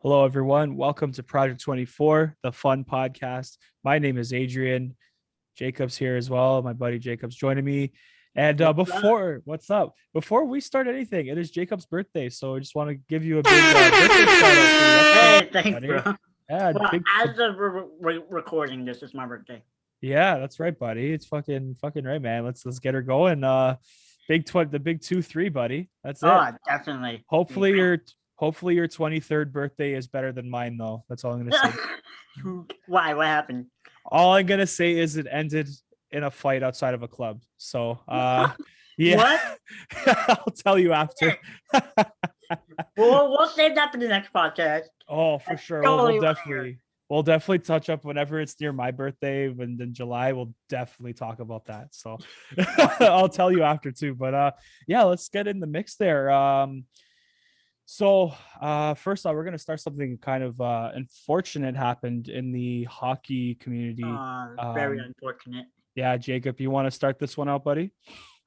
Hello, everyone. Welcome to Project 24, the fun podcast. My name is Adrian. Jacob's here as well. My buddy Jacob's joining me. And What's up? what's up? Before we start anything, it is Jacob's birthday. So I just want to give you a big birthday shout out for the Hey, episode, thanks, buddy. bro. Yeah, Well, big. as of recording, this is my birthday. Yeah, that's right, buddy. It's fucking right, man. Let's get her going. The big 2-3, buddy. That's it. Oh, definitely. Hopefully your hopefully your 23rd birthday is better than mine, though. That's all I'm gonna say. Why? What happened? All I'm gonna say is it ended in a fight outside of a club. So yeah. What? I'll tell you after. We'll save that for the next podcast. Oh, for sure. We'll definitely touch up whenever it's near my birthday when in July. We'll definitely talk about that. So I'll tell you after too. But yeah, let's get in the mix there. So first off, we're gonna start something kind of unfortunate happened in the hockey community. Very unfortunate. Yeah, Jacob, you want to start this one out, buddy?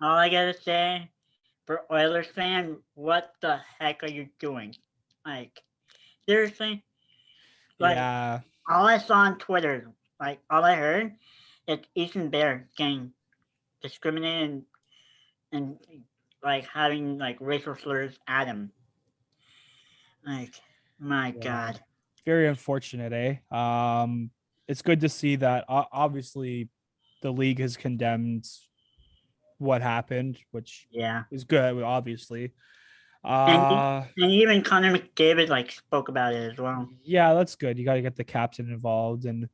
All I gotta say, for Oilers fan, what the heck are you doing? Like, seriously? Like, Yeah. all I saw on Twitter, like, all I heard is Ethan Bear getting discriminated and like having like racial slurs at him. Like, my God. Very unfortunate, eh? It's good to see that obviously the league has condemned what happened, which is good, obviously. And even Connor McDavid like spoke about it as well. Yeah, that's good. You got to get the captain involved, and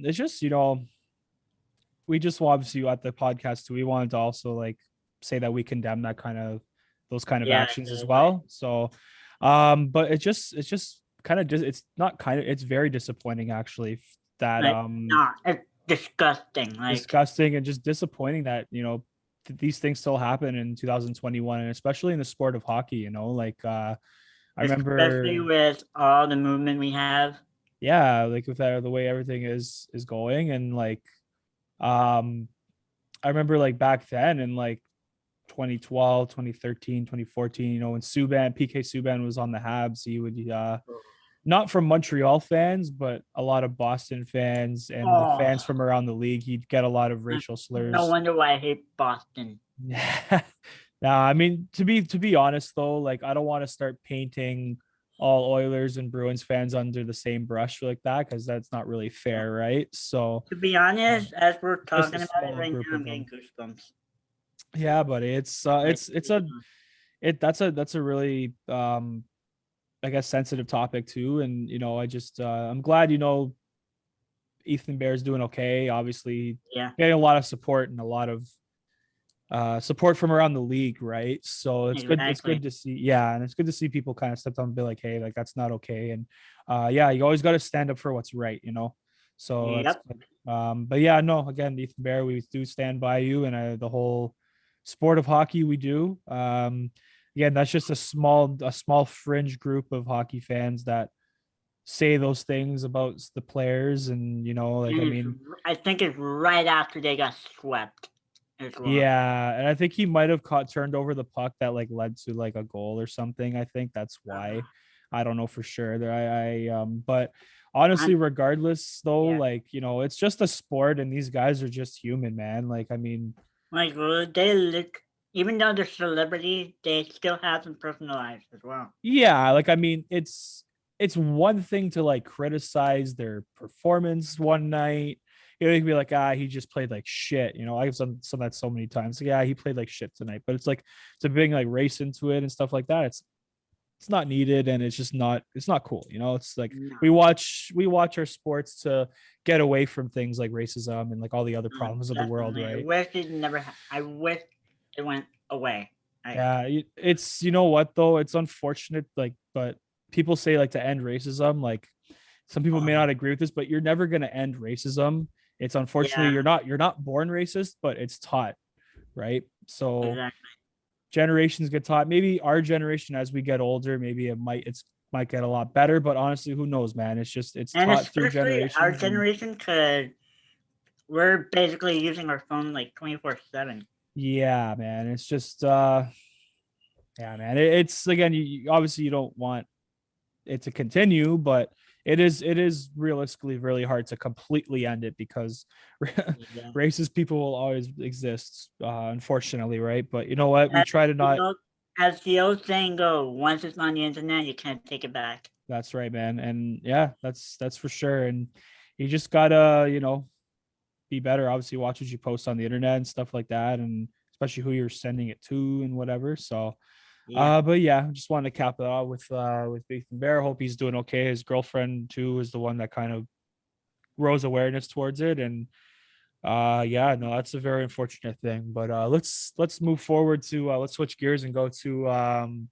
it's just we just obviously at the podcast too. We wanted to also like say that we condemn those kind of actions as well. So, but it's just kind of it's very disappointing actually that it's disgusting, like disgusting and just disappointing that these things still happen in 2021, and especially in the sport of hockey. I remember, especially with all the movement we have. Yeah, like with the way everything is going, and like I remember like back then in like 2012, 2013, 2014, when PK Subban was on the Habs, he would not from Montreal fans, but a lot of Boston fans and the fans from around the league, he'd get a lot of racial slurs. No wonder why I hate Boston. Now, I mean, to be honest though, like I don't want to start painting all Oilers and Bruins fans under the same brush like that, because that's not really fair, right? So to be honest, as we're talking about it right now, I'm getting goosebumps. Yeah, buddy, that's a really I guess sensitive topic too, and I'm glad Ethan Bear's doing okay. Obviously, getting a lot of support and a lot of support from around the league, right? So it's good. It's good to see. Yeah, and it's good to see people kind of step up and be like, "Hey, like that's not okay." And yeah, you always got to stand up for what's right, So, but yeah, no. Again, Ethan Bear, we do stand by you, and the whole sport of hockey we do. Again, that's just a small fringe group of hockey fans that say those things about the players, and I think it's right after they got swept. Well. Yeah, and I think he might have turned over the puck that like led to like a goal or something. I think that's why. I don't know for sure. But honestly, regardless though, like it's just a sport, and these guys are just human, man. Like I mean, like they look. Even though they're celebrities, they still have some personal lives as well. Yeah, like I mean, it's one thing to like criticize their performance one night. You can be like, he just played like shit. I've done that so many times. Like, yeah, he played like shit tonight. But it's like to bring like race into it and stuff like that. It's not needed, and it's not cool. It's like we watch our sports to get away from things like racism and like all the other problems of the world, right? I wish it went away. Yeah, it's what though, it's unfortunate, like, but people say like to end racism, like some people may not agree with this, but you're never going to end racism. It's unfortunately you're not born racist, but it's taught, right? So generations get taught. Maybe our generation, as we get older, maybe it might get a lot better, but honestly, who knows, man? It's taught through generations. Our generation, because we're basically using our phone like 24/7. Yeah, man. It's just yeah, man. It's again, you obviously you don't want it to continue, but it is realistically really hard to completely end it because racist people will always exist, unfortunately, right? But you know what? We try to not. As the old saying goes, once it's on the internet, you can't take it back. That's right, man. And yeah, that's for sure. And you just gotta, be better. Obviously, watch what you post on the internet and stuff like that, and especially who you're sending it to and whatever. So, but yeah, just wanted to cap it out with Ethan Bear. Hope he's doing okay. His girlfriend too is the one that kind of rose awareness towards it, and yeah, no, that's a very unfortunate thing. But let's move forward to let's switch gears and go to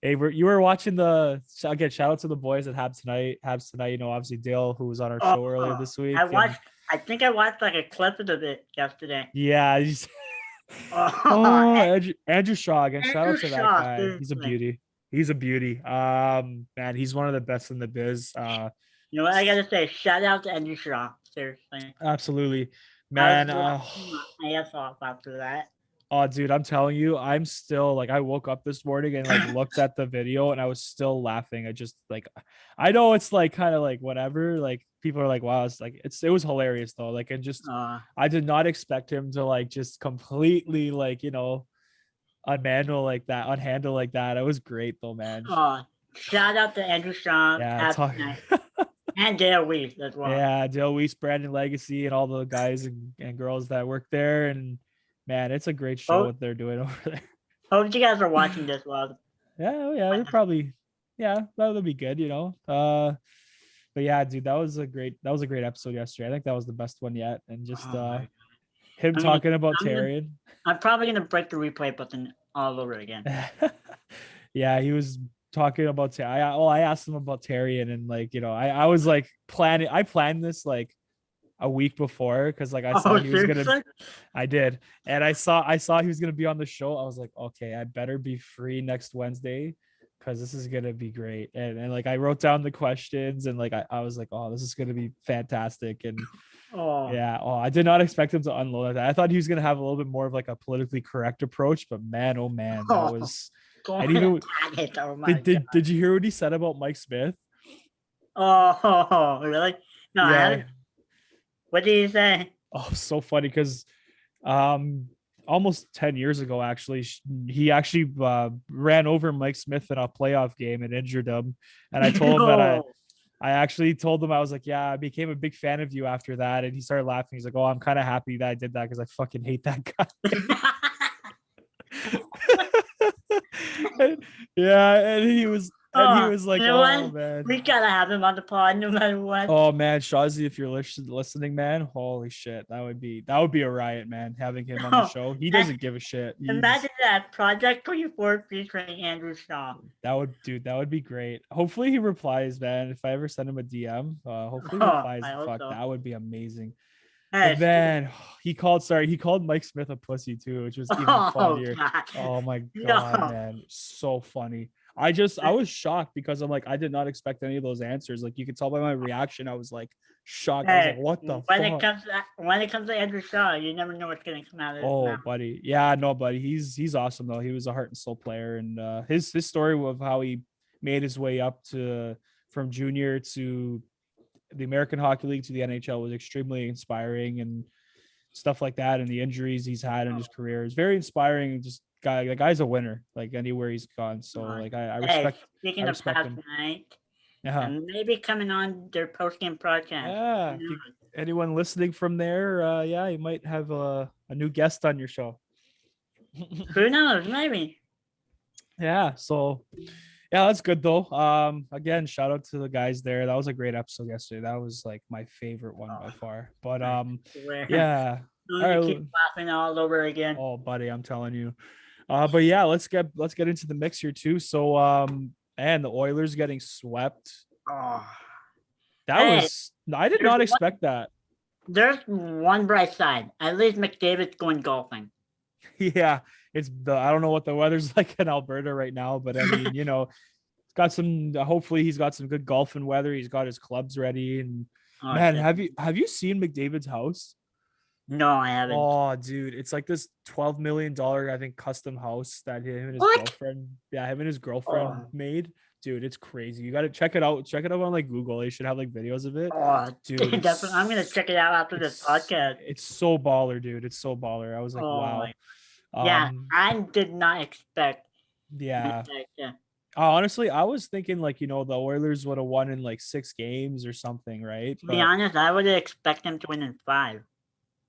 hey, you were watching again, shout out to the boys at Habs tonight. Obviously Dale, who was on our show earlier this week. I think I watched like a clip of it yesterday. Yeah. Andrew Shaw again. Shout out to that guy. Seriously. He's a beauty. Man, he's one of the best in the biz. You know what I gotta say? Shout out to Andrew Shaw. Seriously. Absolutely, man. I ass off after that. Oh, dude, I'm telling you, I'm still like, I woke up this morning and like looked at the video and I was still laughing. I just like, I know it's like kind of like whatever. Like people are like, wow, it's like it was hilarious though. Like, and just I did not expect him to like just completely like unhandle like that. It was great though, man. Shout out to Andrew Shaw. Yeah, and Dale Weiss as well. Yeah, Dale Weiss, Brandon Legacy, and all the guys and girls that work there. And man, it's a great show what they're doing over there. Hope you guys are watching this well. Yeah, we're probably, that would be good, But yeah, dude, that was a great episode yesterday. I think that was the best one yet. And just him talking about Tyrion. I'm probably gonna break the replay button all over again. Yeah, he was talking about I asked him about Tyrion, and like, I was like I planned this like a week before because like I saw he was gonna I did, and I saw he was gonna be on the show. I was like, okay, I better be free next Wednesday because this is gonna be great. And like I wrote down the questions, and like I was like, oh, this is gonna be fantastic. And I did not expect him to unload that. I thought he was gonna have a little bit more of like a politically correct approach, but man, oh man, that was. And even did you hear what he said about Mike Smith? Oh, really? No, I haven't. What did he say? Oh, so funny because almost 10 years ago, actually, he actually ran over Mike Smith in a playoff game and injured him. And I told him that I actually told him, I was like, yeah, I became a big fan of you after that. And he started laughing. He's like, oh, I'm kind of happy that I did that because I fucking hate that guy. Yeah, and he was like, oh man, we gotta have him on the pod no matter what. Oh man, Shazzy, if you're listening, man, holy shit, that would be a riot, man, having him on the show. He doesn't give a shit. Imagine that, Project 24 featuring Andrew Shaw. That would be great. Hopefully he replies, man. If I ever send him a DM, hopefully he replies. Fuck, that would be amazing. Hey, and then he called Mike Smith a pussy too, which was even funnier. God. Oh my god, man, so funny. I was shocked because I'm like, I did not expect any of those answers. Like you could tell by my reaction, I was like shocked. I was like, what the fuck? When it comes to Andrew Shaw, you never know what's gonna come out of his mouth. Buddy. Yeah, no, buddy. He's awesome though. He was a heart and soul player, and his story of how he made his way up from junior to the American Hockey League to the NHL was extremely inspiring, and stuff like that. And the injuries he's had in his career is very inspiring. Just the guy's a winner, like anywhere he's gone. So like I respect. Speaking of past night, and maybe coming on their post-game broadcast. Yeah, anyone listening from there, you might have a new guest on your show. Who knows? Maybe. Yeah. So. Yeah, that's good though. Again, shout out to the guys there. That was a great episode yesterday. That was like my favorite one by far. But yeah. Keep laughing all over again. Oh, buddy, I'm telling you. But yeah, let's get into the mix here too. So and the Oilers getting swept. I did not expect that. There's one bright side. At least McDavid's going golfing. Yeah. I don't know what the weather's like in Alberta right now, but I mean, it's got some, hopefully he's got some good golfing weather. He's got his clubs ready. And man, have you seen McDavid's house? No, I haven't. Oh, dude, it's like this $12 million, I think, custom house that him and his girlfriend made. Dude, it's crazy. You got to check it out. Check it out on like Google. They should have like videos of it. Oh, Dude, definitely. I'm gonna check it out after this podcast. it's so baller, dude. It's so baller. I was like, Oh wow. my. Yeah, I did not expect. Yeah. Yeah. Honestly, I was thinking like, the Oilers would have won in like 6 games or something, right? To be honest, I would expect them to win in 5.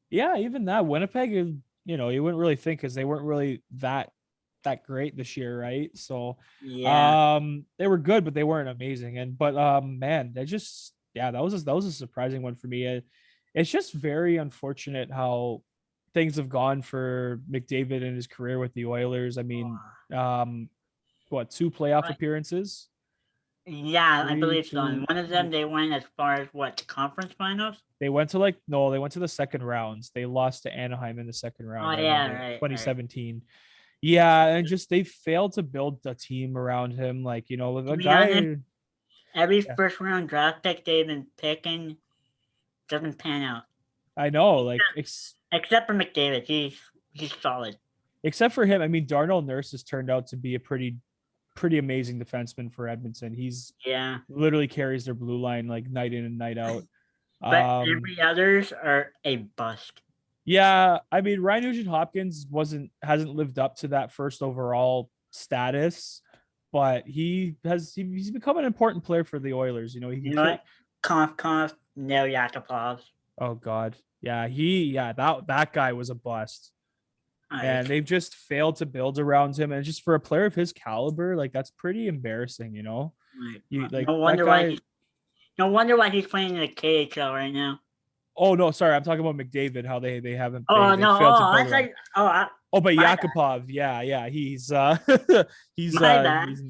Yeah, even that Winnipeg, you wouldn't really think because they weren't really that great this year, right? So yeah, they were good, but they weren't amazing. But man, that was a surprising one for me. It's just very unfortunate how things have gone for McDavid in his career with the Oilers. I mean, what, 2 playoff appearances? Yeah, I believe so. And one of them, they went as far as what, conference finals? They went to they went to the second rounds. They lost to Anaheim in the second round. Oh, yeah, right. 2017. Right. Yeah, and just they failed to build a team around him. Like, a guy. Honest, every first round draft pick they've been picking doesn't pan out. I know, like except for McDavid, he's solid. Except for him, I mean, Darnell Nurse has turned out to be a pretty amazing defenseman for Edmonton. He's literally carries their blue line like night in and night out. But every others are a bust. Yeah, I mean, Ryan Nugent-Hopkins hasn't lived up to that first overall status, but he's become an important player for the Oilers. He can what? Conf, no Yakupov. Oh God, yeah, that guy was a bust. And they've just failed to build around him. And just for a player of his caliber, like that's pretty embarrassing, No wonder why he's playing in the KHL right now. Oh no, sorry, I'm talking about McDavid. How they haven't. Oh no! I think. But Yakupov, yeah, he's no,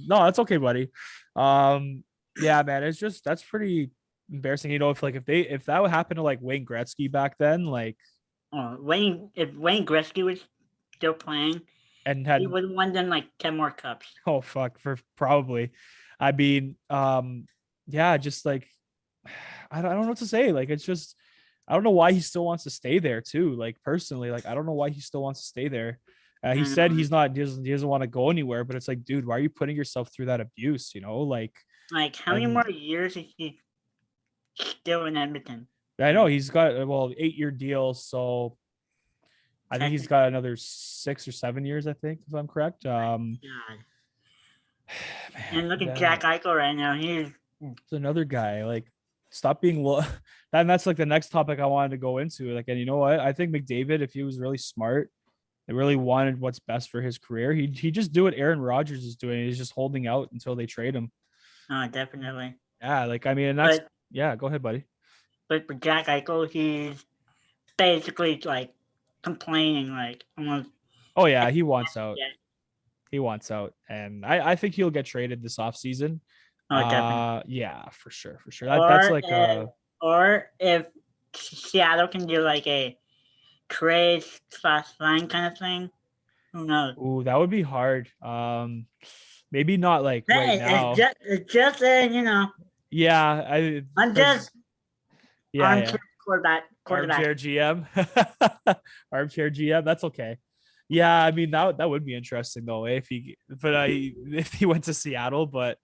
that's okay, buddy. Yeah, man, that's pretty embarrassing. If that would happen to like Wayne Gretzky back then, like. If Wayne Gretzky was still playing, and he would have won them like 10 more cups. Oh fuck, for probably. I mean, yeah, just like I don't know what to say. Like it's just I don't know why he still wants to stay there too. Like personally, like I don't know why he still wants to stay there. He said he doesn't want to go anywhere, but it's like, dude, why are you putting yourself through that abuse? Like how many more years is he still in Edmonton? I know he's got 8-year deal, so I think he's got another 6 or 7 years. I think, if I'm correct. Man, and look at Jack Eichel right now. He's another guy. Like, stop being low. That's like the next topic I wanted to go into. Like, and you know what? I think McDavid, if he was really smart and really wanted what's best for his career, he just do what Aaron Rodgers is doing. He's just holding out until they trade him. Oh, definitely. Yeah, like I mean, that's yeah. Go ahead, buddy. But for Jack Eichel, he's basically like complaining, like almost. Oh yeah, he wants out. He wants out, and I think he'll get traded this offseason. Oh, definitely. Yeah, for sure. That's like or if Seattle can do like a trade / line kind of thing, who knows? Ooh, that would be hard. Maybe not like right now. It's just Yeah, I'm just quarterback. Armchair GM. Armchair GM. That's okay. Yeah, I mean that would be interesting though if he went to Seattle, but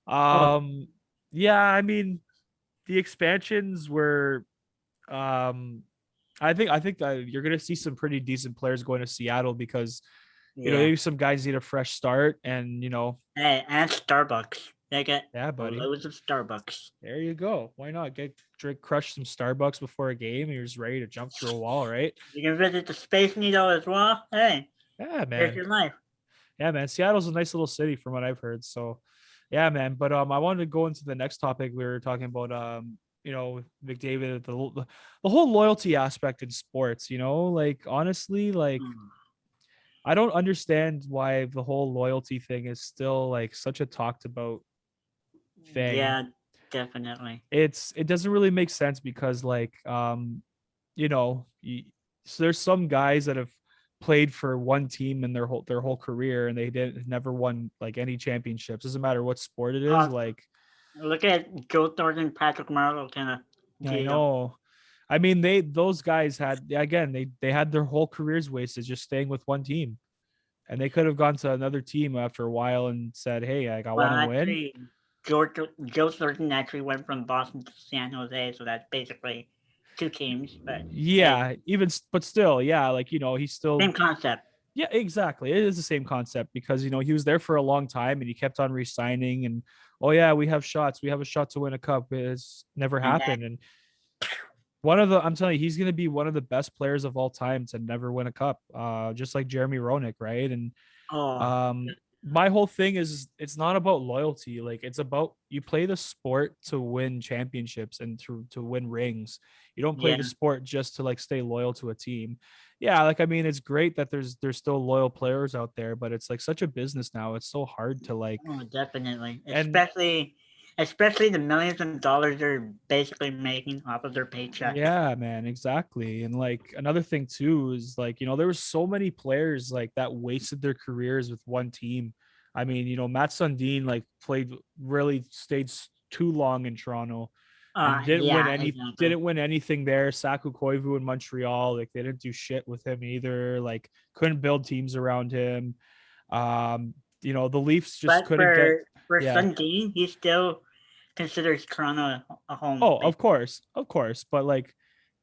yeah, I mean the expansions were I think that you're gonna see some pretty decent players going to Seattle because maybe some guys need a fresh start and Hey, and Starbucks. They get buddy. Loads of Starbucks. There you go. Why not crush some Starbucks before a game? You're just ready to jump through a wall, right? You can visit the Space Needle as well. Hey, yeah, man. Here's your life. Yeah, man. Seattle's a nice little city from what I've heard. So, yeah, man. But I wanted to go into the next topic. We were talking about McDavid, the whole loyalty aspect in sports. Like honestly, like. I don't understand why the whole loyalty thing is still like such a talked about thing. Yeah, definitely. It doesn't really make sense because like so there's some guys that have played for one team in their whole career and they never won like any championships. Doesn't matter what sport it is. Like look at Joe Thornton, Patrick Marleau kind of. I know. I mean, those guys had they had their whole careers wasted just staying with one team. and they could have gone to another team after a while and said, "Hey, like, I Well, want to win." actually, Joe Thornton actually went from Boston to San Jose, so that's basically two teams. But hey, Yeah, but still, yeah, like, he's still. same concept. Yeah, exactly. It is the same concept because he was there for a long time and he kept on re-signing and, oh yeah, we have shots. We have a shot to win a cup. It's never And happened. And I'm telling you, he's going to be one of the best players of all time to never win a cup. Just like Jeremy Roenick, right? And oh, um, my whole thing is it's not about loyalty. Like, it's about you play the sport to win championships and to win rings. You don't play yeah, the sport just to like stay loyal to a team. Yeah, like, I mean, it's great that there's still loyal players out there, but it's like such a business now. It's so hard to like. oh, definitely, And especially the millions of dollars they're basically making off of their paycheck. yeah, man, exactly. And like another thing too is like, there were so many players like that wasted their careers with one team. I mean, Matt Sundin like stayed too long in Toronto and Yeah, exactly. didn't win anything there. Saku Koivu in Montreal, like they didn't do shit with him either. Like couldn't build teams around him. The Leafs just But couldn't get. for Yeah. Sundin, he still considers Toronto a home. Oh, of course. But like,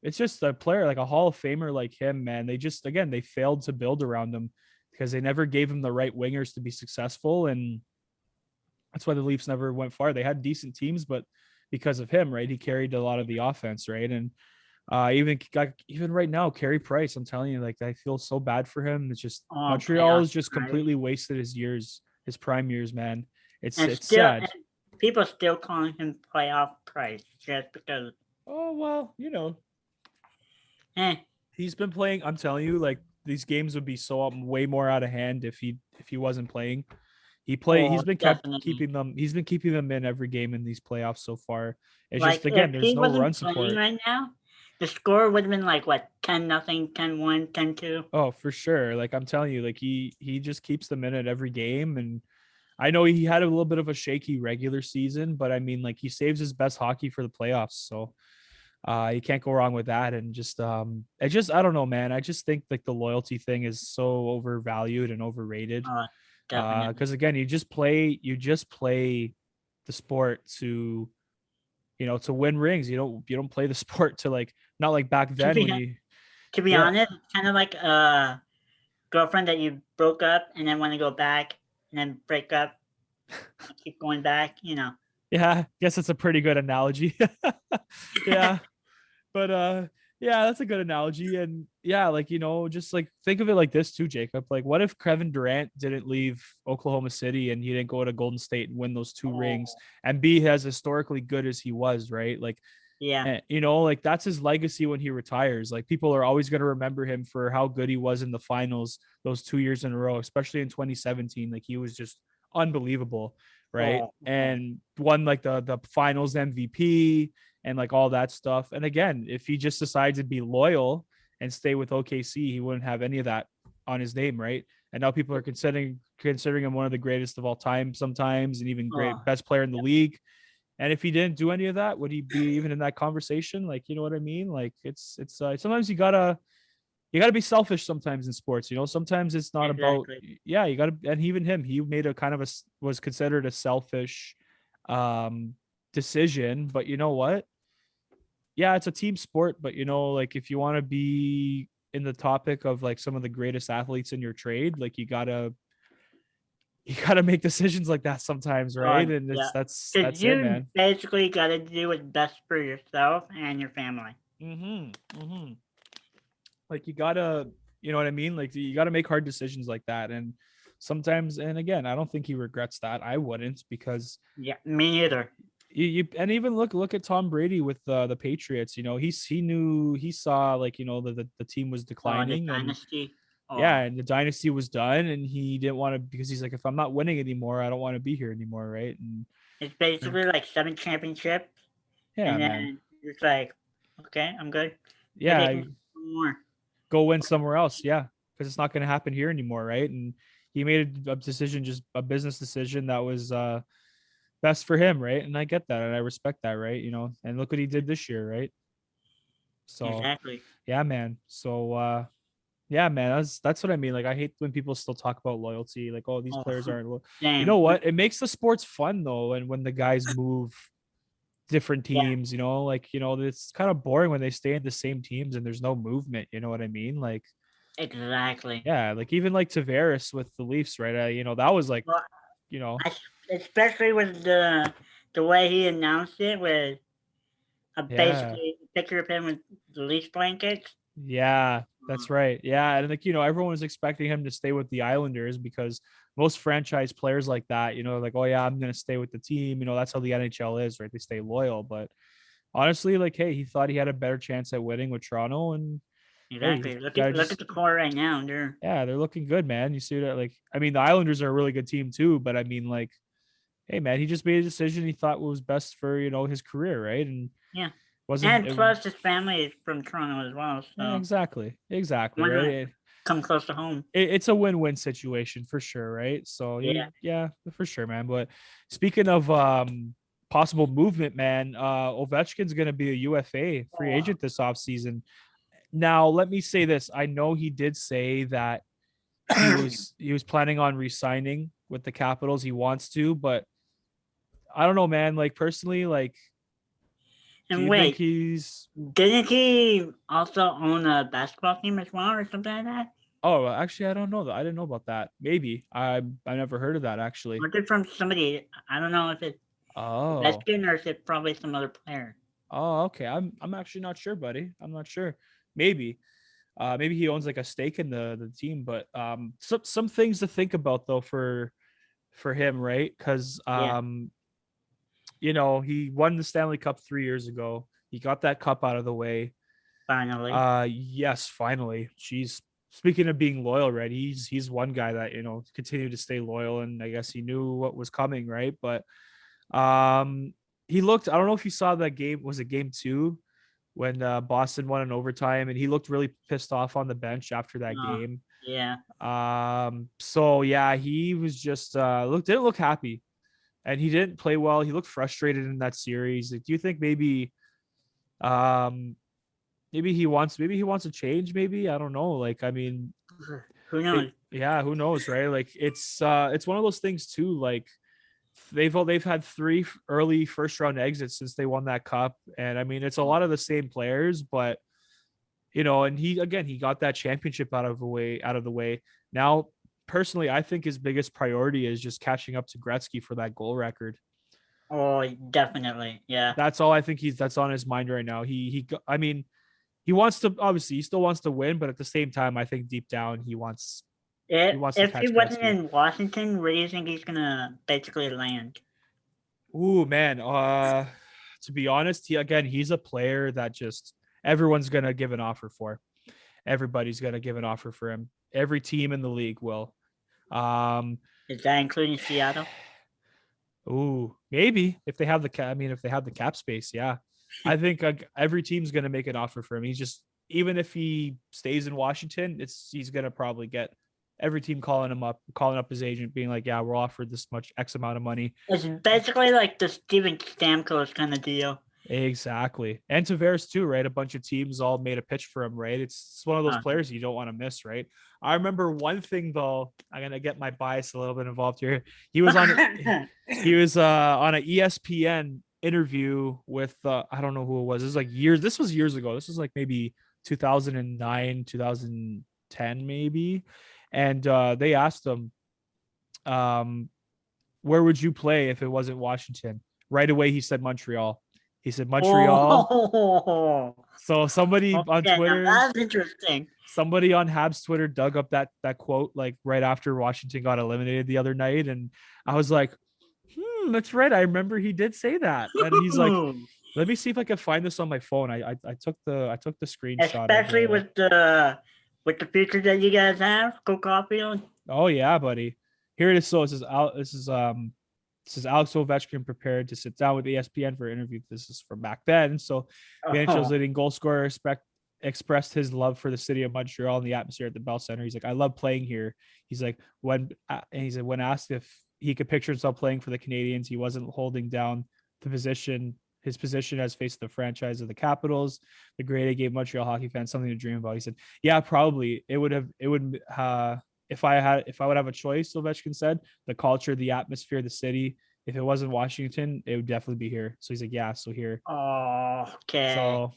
it's just a player, like a Hall of Famer like him, man. They just, again, they failed to build around him because they never gave him the right wingers to be successful. And that's why the Leafs never went far. They had decent teams, but because of him, right, he carried a lot of the offense, right? And even right now, Carey Price, I'm telling you, like, I feel so bad for him. It's just Oh, Montreal playoff has just Price. completely wasted his prime years, man. And It's still, sad. and people still calling him playoff Price just because. Oh well, Eh, he's been playing. I'm telling you, like these games would be so way more out of hand if he wasn't playing. oh, He's been definitely. keeping them. He's been keeping them in every game in these playoffs so far. It's Like just, again, if there's he no run wasn't playing support. right now, the score would have been like what 10-0, 10-1, 10-2. Oh, for sure. Like I'm telling you, like he just keeps them in at every game. And I know he had a little bit of a shaky regular season, but I mean, like he saves his best hockey for the playoffs. So you can't go wrong with that. And I don't know, man. I just think like the loyalty thing is so overvalued and overrated. Oh, definitely. Because again, you just play the sport to win rings. You don't play the sport to like, not like back To then be when you. to be Yeah. honest, it's kind of like a girlfriend that you broke up and then want to go back and then break up and keep going back. Yeah, I guess it's a pretty good analogy. Yeah. But yeah, that's a good analogy. And yeah, like, just like think of it like this too, Jacob. Like, what if Kevin Durant didn't leave Oklahoma City and he didn't go to Golden State and win those two rings Oh, and be as historically good as he was, right? Like, yeah. like that's his legacy when he retires. Like, people are always going to remember him for how good he was in the finals those 2 years in a row, especially in 2017. Like, he was just unbelievable, right? Oh, oh. And won like the finals MVP and like all that stuff. And again, if he just decides to be loyal and stay with OKC, he wouldn't have any of that on his name, right? And now people are considering him one of the greatest of all time sometimes, and even Oh, great best player in the league. And if he didn't do any of that, would he be even in that conversation? Like, you know what I mean? Like, it's sometimes you gotta be selfish sometimes in sports. Sometimes it's not about. exactly. Yeah, you gotta. And even him, he made a kind of was considered a selfish um decision. But you know what? Yeah, it's a team sport, but like, if you want to be in the topic of like some of the greatest athletes in your trade, like you gotta make decisions like that sometimes, right? Oh, And yeah. Because that's it, you man. basically got to do what's best for yourself and your family. Mm-hmm. Like, you gotta, you know what I mean? Like, you gotta make hard decisions like that. And sometimes, and again, I don't think he regrets that. I wouldn't, because Yeah, me neither. and even look at Tom Brady with the Patriots. He saw, like, the team was Oh, the declining. And dynasty. yeah, Oh, and the dynasty was done, and he didn't want to, because he's like, if I'm not winning anymore, I don't want to be here anymore, right? it's And basically like 7 championships, yeah, and man. then it's like, okay, I'm good. Maybe I Yeah, can do more. go win somewhere else. Yeah, because it's not going to happen here anymore, right? And he made a decision, just a business decision that was best for him, right? And I get that, and I respect that, right? And look what he did this year, right? So Exactly. yeah, man. So Yeah, man, that's what I mean. Like, I hate when people still talk about loyalty. Like, oh, these Oh, players aren't. You know damn. what? It makes the sports fun though, and when the guys move different Yeah, teams, like it's kind of boring when they stay in the same teams and there's no movement. You know what I mean? Like, exactly. yeah, like even like Tavares with the Leafs, right? That was like, Well, you know, I, especially with the way he announced it, with yeah, basically a picture of him with the Leafs blankets. yeah, Uh, that's right. Yeah, and like everyone was expecting him to stay with the Islanders because most franchise players like that, like, oh yeah, I'm gonna stay with the team. That's how the NHL is, right? They stay loyal, but honestly, like, hey, he thought he had a better chance at winning with Toronto, and hey, you exactly. Look gotta at look just at the core right now. they're looking good, man. You see that? Like, I mean, the Islanders are a really good team too, but I mean, like, hey, man, he just made a decision he thought was best for his career, right? And Yeah, wasn't and it? plus his family is from Toronto as well, Yeah, so exactly, why right. not come close to home? It's a win-win situation for sure, right? So Yeah. yeah, for sure, man. But speaking of possible movement, man, Ovechkin's gonna be a UFA free Oh, agent this offseason. Now, let me say this. I know he did say that he was planning on resigning with the Capitals. He wants to, but I don't know, man. Like personally, like, do and you think wait, he's didn't he also own a basketball team as well, or something like that? Oh, actually, I don't know that. I didn't know about that. Maybe. I never heard of that actually. Or is it from somebody? I don't know if it's Oh. Ovechkin or if it's probably some other player. Oh, okay. I'm actually not sure, buddy. I'm not sure. Maybe. Maybe he owns like a stake in the team, but some things to think about though for him, right? Because Yeah, he won the Stanley Cup 3 years ago. He got that cup out of the way. finally. Yes, finally. She's speaking of being loyal, right? He's one guy that continued to stay loyal, and I guess he knew what was coming, right? But um, he looked. I don't know if you saw that game. Was it game two when Boston won in overtime, and he looked really pissed off on the bench after that Oh, game. yeah. So yeah, he was just didn't look happy, and he didn't play well. He looked frustrated in that series. Like, do you think um maybe he wants to change? Maybe, I don't know. Like, I mean, Who knows? yeah, who knows, right? Like, it's one of those things too. Like, they've had three early first round exits since they won that cup, and I mean, it's a lot of the same players, but and he got that championship out of the way. Now, personally, I think his biggest priority is just catching up to Gretzky for that goal record. Oh, definitely. Yeah. That's all I think that's on his mind right now. I mean, he wants to, obviously, he still wants to win, but at the same time, I think deep down he wants to If he catch wasn't Gretzky. in Washington, where do you think he's gonna basically land? Ooh, man. To be honest, he's a player that just everyone's gonna give an offer for. Everybody's gonna give an offer for him. Every team in the league will. Um, Is that including Seattle? ooh, maybe if they have the cap. I mean, if they have the cap space, yeah. I think every team's gonna make an offer for him. He's just, even if he stays in Washington, he's gonna probably get every team calling him up, calling up his agent, being like, "Yeah, we're offered this much X amount of money." It's basically like the Steven Stamkos kind of deal. Exactly. And Tavares too, right? A bunch of teams all made a pitch for him, right? It's one of those Uh, players you don't want to miss, right? I remember one thing though, I'm gonna get my bias a little bit involved here. He was on he was on an ESPN interview with I don't know who it was. This was years ago. This was like maybe 2009, 2010 maybe. And they asked him, um, where would you play if it wasn't Washington? Right away he said Montreal. He said Montreal. oh, So somebody on okay. Now Twitter, that's interesting. somebody on Habs Twitter dug up that quote like right after Washington got eliminated the other night, and I was like, that's right. I remember he did say that, and he's like, let me see if I can find this on my phone. I took the screenshot of Especially the. with the feature that you guys have, Cole Caulfield. Oh yeah, buddy. Here it is. So this is Alex Ovechkin prepared to sit down with ESPN for an interview. This is from back then. So the NHL's Oh, leading goal scorer expressed his love for the city of Montreal and the atmosphere at the Bell Center. He's like, I love playing here. He's like, when asked if he could picture himself playing for the Canadians, he wasn't holding down the position his position as face of the franchise of the Capitals. The grade A gave Montreal hockey fans something to dream about. He said, "Yeah, probably it would. If I would have a choice." Ovechkin said, "The culture, the atmosphere, the city. If it wasn't Washington, it would definitely be here." So he's like, "Yeah, so here." Okay. So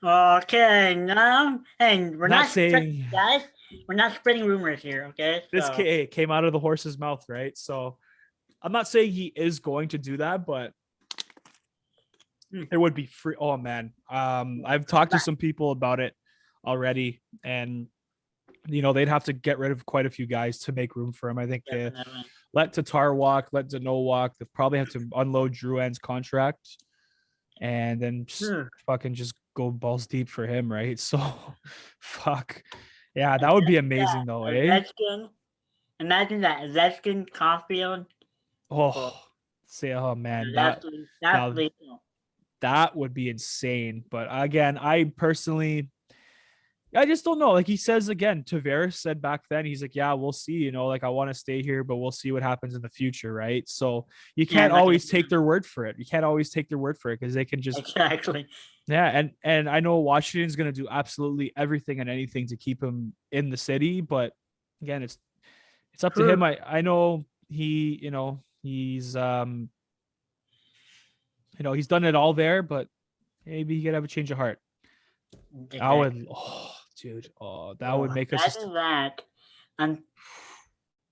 Okay. No, and we're not not saying guys. We're not spreading rumors here. Okay. this So came out of the horse's mouth, right? So I'm not saying he is going to do that, but it would be free. Oh man, I've talked to some people about it already, and they'd have to get rid of quite a few guys to make room for him. I think they let Tatar walk, let Dano walk. They probably have to unload Drouin's contract, and then just fucking just go balls deep for him, right? So, fuck, yeah, that would be amazing though, eh? Imagine that Ovechkin, Caulfield. Oh, say, oh man, That's now lethal. that would be insane. But again, I just don't know. Like he says again, Tavares said back then, he's like, "Yeah, we'll see. Like I want to stay here, but we'll see what happens in the future, right?" So you can't always take their word for it. You can't always take their word for it because they can just exactly. Yeah, and I know Washington's going to do absolutely everything and anything to keep him in the city, but again, it's up to him. I know he's he's done it all there, but maybe he could have a change of heart. Exactly. I would, dude, that would make us.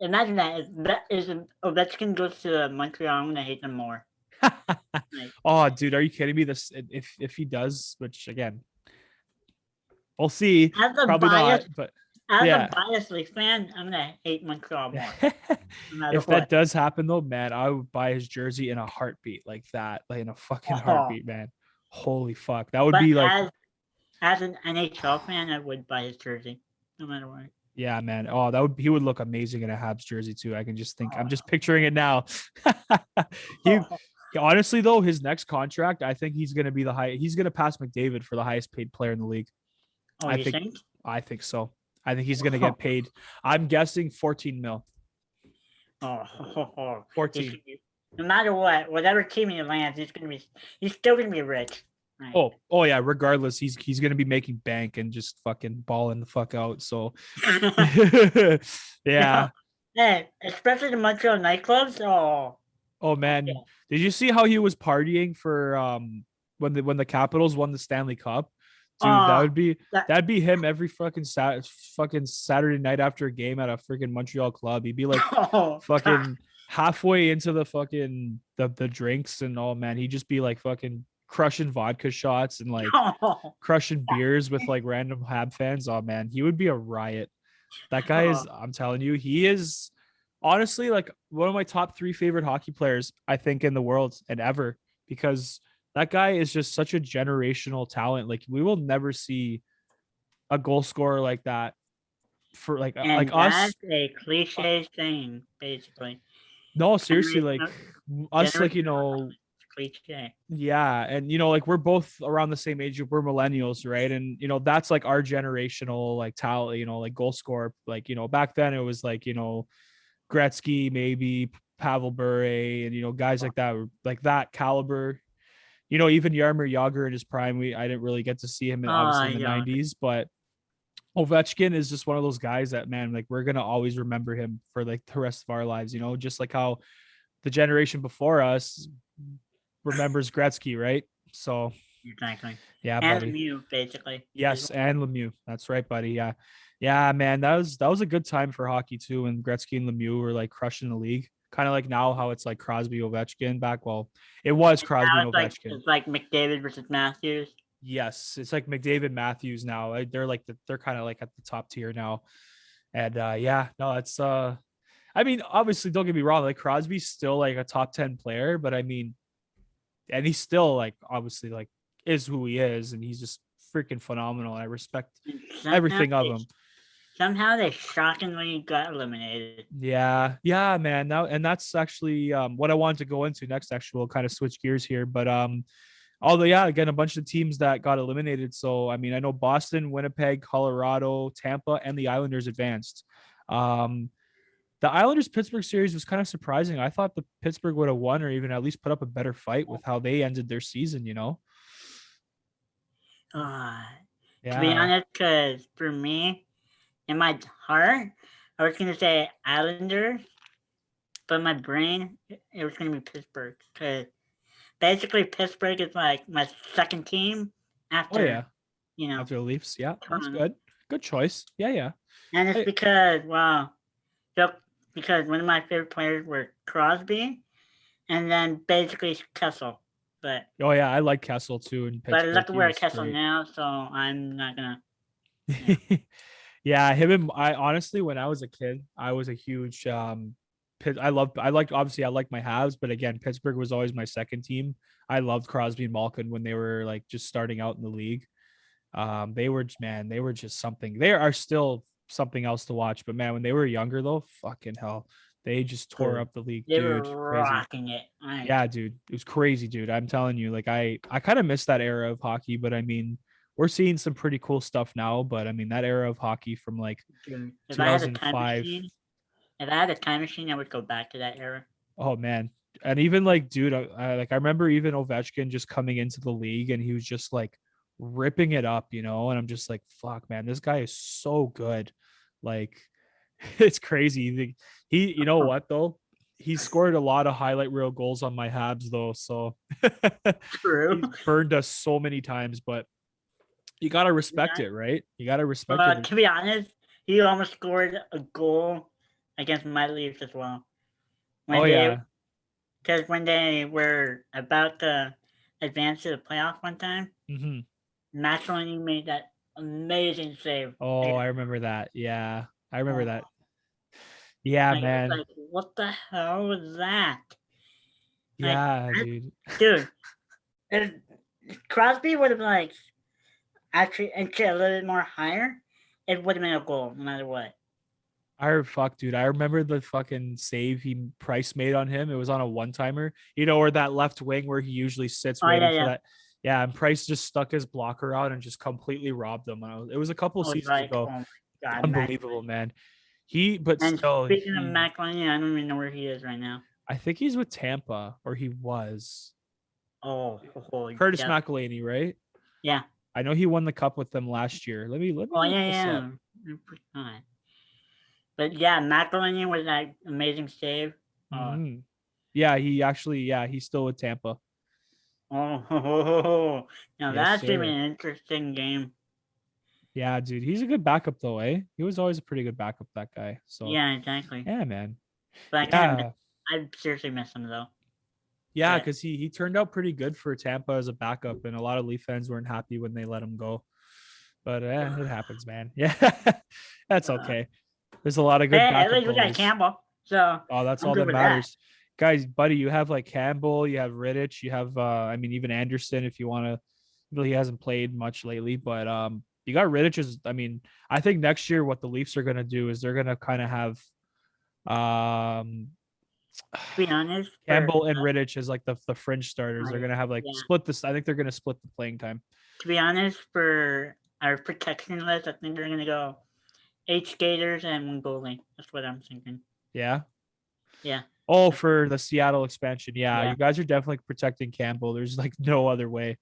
Imagine that if Ovechkin goes to Montreal, I'm gonna hate them more. Oh, dude, are you kidding me? This if he does, which again, we'll see. Probably not, but as a biased Leafs fan, I'm gonna hate Montreal more. If that does happen though, man, I would buy his jersey in a heartbeat, like that, like in a fucking heartbeat, man. Holy fuck, that would be like. As an NHL fan, I would buy his jersey, no matter what. Yeah, man. Oh, he would look amazing in a Habs jersey too. I can just think. I'm just picturing it now. Honestly though, his next contract, I think he's gonna be he's gonna pass McDavid for the highest paid player in the league. I think? I think so. I think he's gonna get paid. I'm guessing 14 mil. 14. No matter what, whatever team he lands, he's still gonna be rich. Right. Oh yeah. Regardless, he's gonna be making bank and just fucking balling the fuck out. So yeah. Hey, especially the Montreal nightclubs. Oh man, did you see how he was partying for when the Capitals won the Stanley Cup? Dude, that'd be him every fucking Saturday night after a game at a freaking Montreal club. He'd be like fucking halfway into the fucking the drinks and man, he'd just be like fucking crushing vodka shots and like crushing beers with like random Hab fans. Oh man, he would be a riot. That guy is, I'm telling you, he is honestly like one of my top 3 favorite hockey players, I think, in the world and ever, because that guy is just such a generational talent. Like we will never see a goal scorer like that for like us. That's a cliche thing, basically. No, seriously, like us, like cliche. Yeah, and like we're both around the same age. We're millennials, right? And that's like our generational like talent. Like goal scorer. Like back then it was like Gretzky, maybe Pavel Bure, and guys like that caliber. Even Jaromir Jagr in his prime, I didn't really get to see him obviously in the 90s, but Ovechkin is just one of those guys that, man, like we're gonna always remember him for like the rest of our lives. Just like how the generation before us remembers Gretzky, right? So exactly. Yeah, and buddy. Lemieux, basically. Yes, and Lemieux. That's right, buddy. Yeah, man. That was a good time for hockey too. And Gretzky and Lemieux were like crushing the league. Kind of like now how it's like Crosby, Ovechkin back. Well, it was Crosby and Ovechkin. It's like McDavid versus Matthews. Yes, it's like McDavid, Matthews now. They're kind of like at the top tier now. And it's I mean, obviously, don't get me wrong. Like Crosby's still like a top 10 player, but I mean, and he's still like obviously like is who he is, and he's just freaking phenomenal. I respect everything of him. Somehow they shockingly got eliminated. Yeah, man. That's actually what I wanted to go into next. Actually, we'll kind of switch gears here, but although again, a bunch of teams that got eliminated. So I mean, I know Boston, Winnipeg, Colorado, Tampa, and the Islanders advanced. The Islanders Pittsburgh series was kind of surprising. I thought the Pittsburgh would have won or even at least put up a better fight with how they ended their season, you know? To be Yeah. honest, because for me, in my heart, I was going to say Islanders, but my brain, it was going to be Pittsburgh. Because basically, Pittsburgh is like my second team Oh yeah. after, After the Leafs. Yeah, that's Toronto. good. Good choice. Yeah, yeah. And it's because, because one of my favorite players were Crosby and then basically Kessel. But Oh yeah, I like Kessel too in but Pittsburgh. look at He where was Kessel great. now, so I'm not gonna. Yeah. Yeah, him and I honestly, when I was a kid, I was a huge I liked obviously I liked my Habs, but again, Pittsburgh was always my second team. I loved Crosby and Malkin when they were like just starting out in the league. They were man, they were just something. They are still something else to watch, but man, when they were younger though, fucking hell, they just tore up the league, They dude. were Crazy. rocking it. Yeah, dude, it was crazy, dude. I'm telling you, like I kind of miss that era of hockey, but I mean, we're seeing some pretty cool stuff now. But I mean, that era of hockey from like Dude, if I had a time 2005. machine, if I had a time machine, I would go back to that era. Oh man, and even like, dude, I remember even Ovechkin just coming into the league, and he was just like ripping it up, you know. And I'm just like, fuck, man, this guy is so good. Like, it's crazy. He, you know what though? He scored a lot of highlight reel goals on my Habs though, so True. he's burned us so many times. But you gotta respect it, right? You gotta respect it. To be honest, he almost scored a goal against my Leafs as well. Oh yeah. Because when they were about to advance to the playoff one time, Mm-hmm. McElhinney made that amazing save. Oh, I remember that. Yeah, I remember that. Yeah, Like, it's man. like, what the hell was that? Like, Yeah, dude. dude, if Crosby would have like actually a little bit more higher, it would have been a goal no matter what. Dude. I remember the fucking save Price made on him. It was on a one timer, you know, or that left wing where he usually sits waiting for that. Yeah, and Price just stuck his blocker out and just completely robbed them. It was a couple seasons ago. Oh my god, Unbelievable, man. And speaking of McElhinney, I don't even know where he is right now. I think he's with Tampa, or he was. Curtis McElhinney, right? Yeah. I know he won the cup with them last year. Let me look this up. But yeah, McElhinney was that amazing save. Mm-hmm. Yeah, he's still with Tampa. Now Yes, that's gonna sir. be an interesting game. Yeah, dude, he's a good backup though, eh? He was always a pretty good backup, that guy. So yeah, exactly. Yeah, man. But I seriously miss him though. Yeah, because he turned out pretty good for Tampa as a backup, and a lot of Leaf fans weren't happy when they let him go. But it happens, man. Yeah, that's okay. There's a lot of good backup at least we got Campbell, so that's all that matters. Guys, buddy, you have like Campbell, you have Rittich, you have I mean even Anderson if you want to. He hasn't played much lately, but you got Rittich. I mean, I think next year what the Leafs are gonna do is they're gonna kind of have to be honest, Campbell and Rittich as like the fringe starters. They're gonna have like split this. I think they're gonna split the playing time. To be honest, for our protection list, I think they're gonna go 8 skaters and 1 goalie. That's what I'm thinking. Yeah. Yeah. Oh, for the Seattle expansion. Yeah, you guys are definitely protecting Campbell. There's like no other way.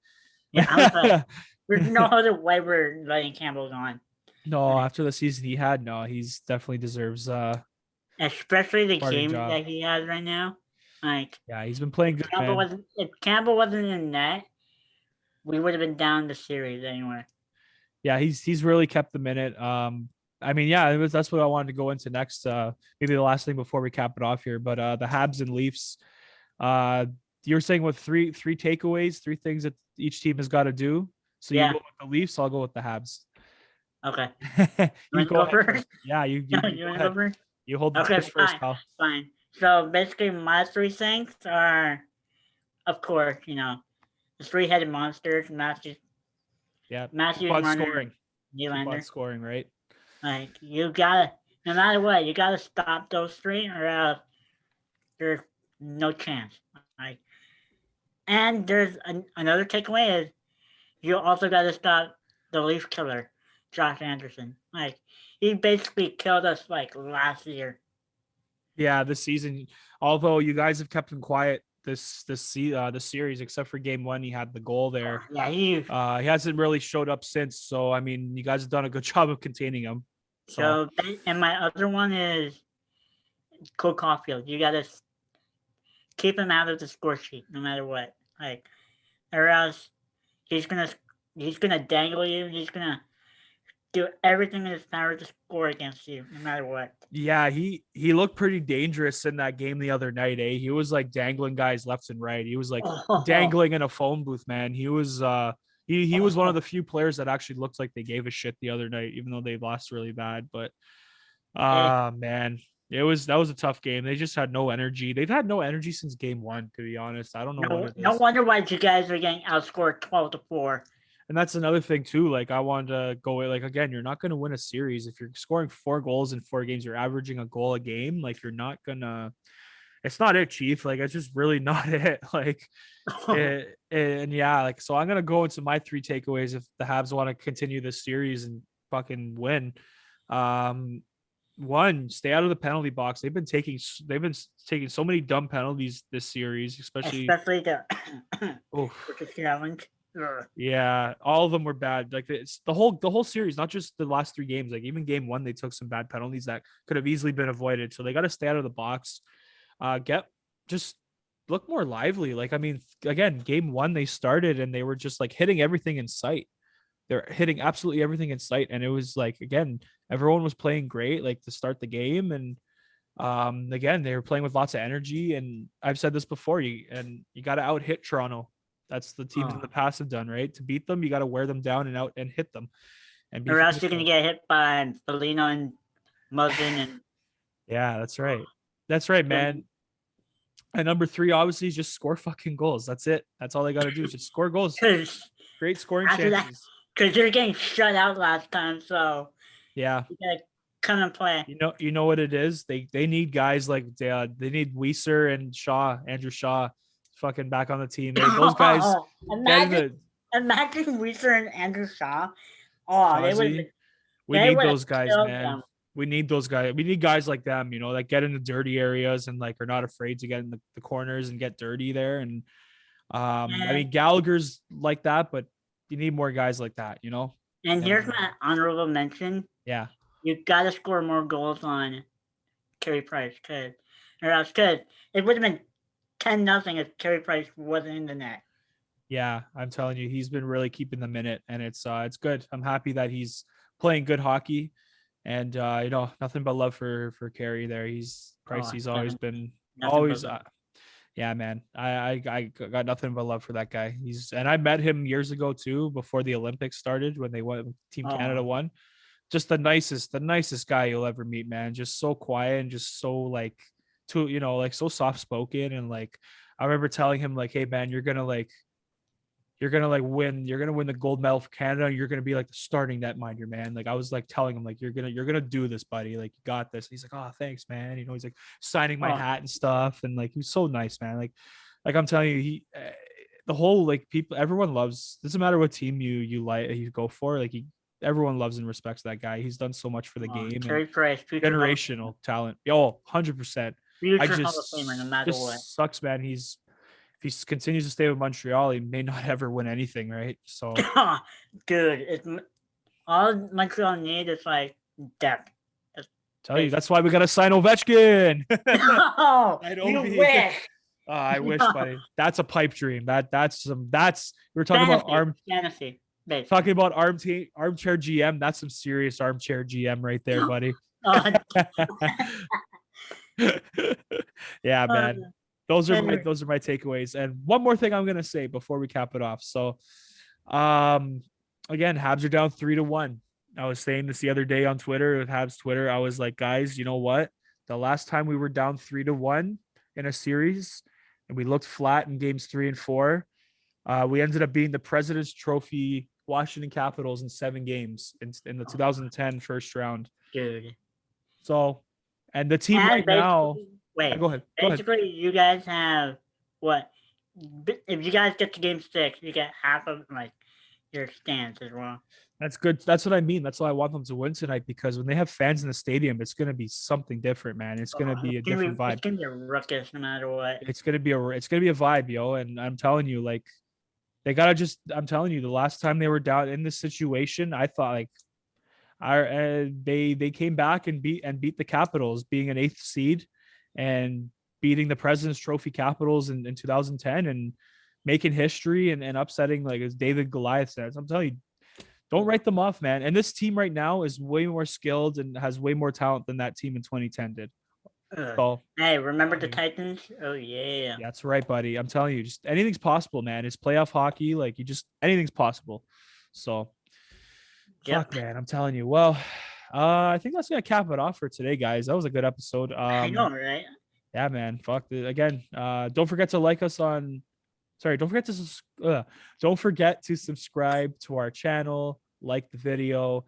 Yeah, I was like, there's no other way we're letting Campbell on. No, after the season he had, he's definitely deserves especially the game that he has right now. Like, yeah, he's been playing good. If Campbell wasn't in net, we would have been down the series anyway. Yeah, he's really kept the minute. I mean, yeah, that's what I wanted to go into next. Maybe the last thing before we cap it off here, but the Habs and Leafs. You're saying with three takeaways, 3 things that each team has got to do. So you go with the Leafs, I'll go with the Habs. Okay. you go first. Yeah, you go first? You hold the first, pal. Fine. So basically, my 3 things are, of course, the 3-headed monsters, Matthews. Yeah. Matthews, Marner, scoring. Nylander. Scoring, right? Like, you gotta, no matter what, you gotta stop those 3, or else there's no chance. Like, and there's another takeaway is you also gotta stop the Leaf killer, Josh Anderson. Like, he basically killed us like last year. Yeah, this season, although you guys have kept him quiet this series, except for game one, he had the goal there. Yeah, he hasn't really showed up since. So I mean, you guys have done a good job of containing him. So and my other one is Cole Caulfield. You gotta keep him out of the score sheet no matter what. Like, or else he's gonna dangle you. He's gonna do everything in his power to score against you, no matter what. Yeah, he looked pretty dangerous in that game the other night. He was like dangling guys left and right. He was like dangling in a phone booth, man. He was he was one of the few players that actually looked like they gave a shit the other night, even though they lost really bad. But man, that was a tough game. They just had no energy. They've had no energy since game one, to be honest. I don't know what it is. No wonder why you guys are getting outscored 12-4. And that's another thing too. Like I wanted to go like, again, you're not going to win a series if you're scoring 4 goals in 4 games. You're averaging a goal a game. Like you're not gonna. It's not it, Chief. Like it's just really not it. Like, and yeah, like so. I'm gonna go into my 3 takeaways if the Habs want to continue this series and fucking win. 1, stay out of the penalty box. They've been taking so many dumb penalties this series, especially the yeah, all of them were bad. Like it's the whole series, not just the last 3 games. Like even game 1, they took some bad penalties that could have easily been avoided. So they got to stay out of the box. Just look more lively. Like I mean, again, game 1 they started and they were just like hitting everything in sight. They're hitting absolutely everything in sight, and it was like again, everyone was playing great like to start the game, and again they were playing with lots of energy. And I've said this before, you got to out hit Toronto. That's the teams in the past have done, right? To beat them, you got to wear them down and out and hit them. And or else you're going to get hit by Foligno and Muzzin. And yeah, that's right. That's right, man. And number 3, obviously, is just score fucking goals. That's it. That's all they got to do is just score goals. Great scoring chances. Because you're getting shut out last time, so yeah, you gotta come and play. You know what it is. They need guys like they need Weiser and Shaw, Andrew Shaw, fucking back on the team. Those guys. Imagine Weiser and Andrew Shaw. Oh, they would. We need those guys, man. We need those guys. We need guys like them, you know, that get in the dirty areas and like are not afraid to get in the corners and get dirty there. And I mean, Gallagher's like that, but you need more guys like that, you know. And here's my honorable mention. Yeah, you got to score more goals on Carey Price, because it would have been 10-0 if Carey Price wasn't in the net. Yeah, I'm telling you, he's been really keeping them in it, and it's good. I'm happy that he's playing good hockey, and you know, nothing but love for Carey there. He's always been yeah, man. I got nothing but love for that guy. And I met him years ago too, before the Olympics started, when Team Canada won. Just the nicest guy you'll ever meet, man. Just so quiet and just so like so soft spoken. And like I remember telling him like, hey man, you're gonna win the gold medal for Canada. You're gonna be like the starting netminder, man. Like I was like telling him like you're gonna do this, buddy. Like you got this. He's like, oh thanks, man. You know, he's like signing my hat and stuff, and like he's so nice, man. Like I'm telling you, the whole like everyone loves. Doesn't matter what team you go for. Like everyone loves and respects that guy. He's done so much for the game. Generational talent. 100%. Future Hall of Famer, no matter what. Sucks, man. If he continues to stay with Montreal, he may not ever win anything, right? So, dude, all Montreal need is like depth. Tell you, that's why we got to sign Ovechkin. You wish. I wish, buddy. That's a pipe dream. That's we're talking about fantasy. Talking about armchair GM. That's some serious armchair GM right there, buddy. Yeah, man. Those are my takeaways. And one more thing I'm gonna say before we cap it off. So, again, Habs are down 3-1. I was saying this the other day on Twitter with Habs Twitter. I was like, guys, you know what? The last time we were down 3-1 in a series, and we looked flat in games 3 and 4, we ended up being the President's Trophy Washington Capitals in 7 games in the 2010 first round. Dude. So, and the team right now. Wait, go ahead. Basically, you guys have what? If you guys get to game 6, you get half of your stance as well. That's good. That's what I mean. That's why I want them to win tonight, because when they have fans in the stadium, it's gonna be something different, man. It's gonna be a different vibe. It's gonna be a ruckus no matter what. It's gonna be a vibe, yo. And I'm telling you, like, they gotta just. I'm telling you, the last time they were down in this situation, I thought like, they came back and beat the Capitals, being an 8th seed, and beating the President's Trophy Capitals in 2010, and making history, and upsetting, like, as David Goliath says. I'm telling you, don't write them off, man. And this team right now is way more skilled and has way more talent than that team in 2010 did. So, hey, remember the Titans? Oh yeah. That's right, buddy. I'm telling you, just anything's possible, man. It's playoff hockey. Like, anything's possible. So, fuck, man. I'm telling you. Well, I think that's gonna cap it off for today, guys. That was a good episode. I know, right? Yeah, man. Fuck. Again, don't forget to like us on. Sorry, don't forget to subscribe to our channel, like the video.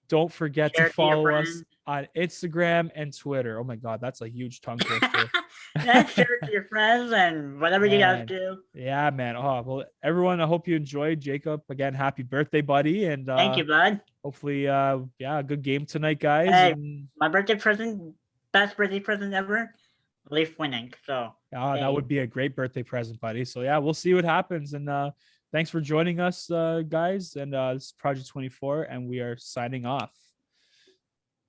Don't forget to follow us on Instagram and Twitter. Oh my God, that's a huge tongue twister. Share it to your friends and whatever you guys do. Yeah, man. Oh, well, everyone, I hope you enjoyed. Jacob, again, happy birthday, buddy. And thank you, bud. Hopefully, a good game tonight, guys. Hey, my birthday present, best birthday present ever. Leaf winning. So that would be a great birthday present, buddy. So yeah, we'll see what happens. And thanks for joining us, guys. And this is Project 24, and we are signing off.